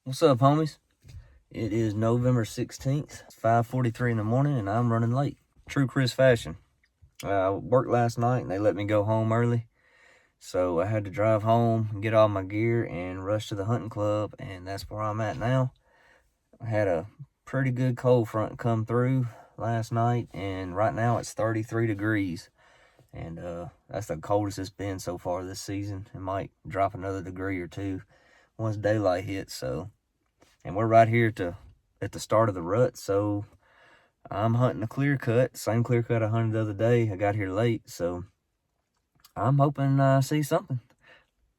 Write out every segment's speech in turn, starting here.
What's up, homies? It is November 16th. It's 5:43 in the morning, and I'm running late. True Chris fashion. I worked last night, and they let me go home early. So I had to drive home, get all my gear, and rush to the hunting club, and that's where I'm at now. I had a pretty good cold front come through last night, and right now it's 33 degrees. And that's the coldest it's been so far this season. It might drop another degree or two once daylight hits, and we're right here at the start of the rut, so I'm hunting a clear cut, same clear cut I hunted the other day. I got here late, so I'm hoping I see something.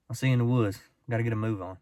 I'll see you in the woods. Got to get a move on.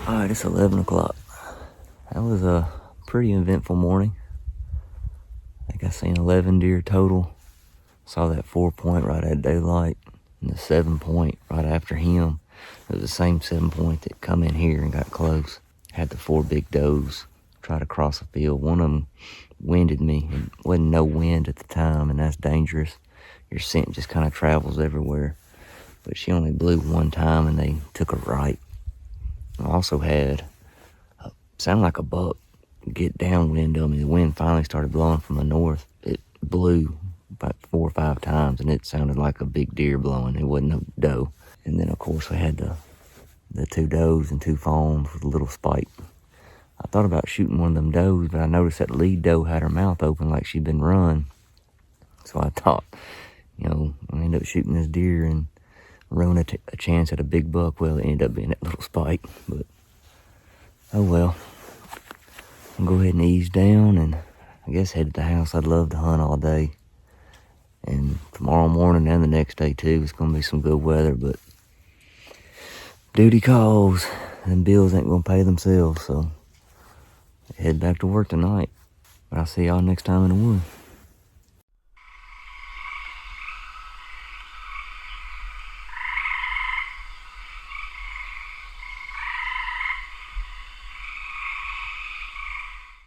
All right, it's 11 o'clock. That was a pretty eventful morning. I think I seen 11 deer total. Saw that 4-point right at daylight and the 7-point right after him. It was the same 7-point that come in here and got close. Had the 4 big does try to cross the field. One of them winded me. It wasn't no wind at the time, and that's dangerous. Your scent just kind of travels everywhere. But she only blew one time, and they took a right. I also had, sounded like a buck, get downwind of me. The wind finally started blowing from the north. It blew about 4 or 5 times, and it sounded like a big deer blowing. It wasn't a doe. And then, of course, we had the 2 does and 2 fawns with a little spike. I thought about shooting one of them does, but I noticed that lead doe had her mouth open like she'd been run. So I thought, I ended up shooting this deer and ruin a chance at a big buck. Well, it ended up being that little spike, but oh well. I'll go ahead and ease down and I guess head to the house. I'd love to hunt all day. And tomorrow morning and the next day too, it's going to be some good weather, but duty calls and bills ain't going to pay themselves, so head back to work tonight. But I'll see y'all next time in the woods.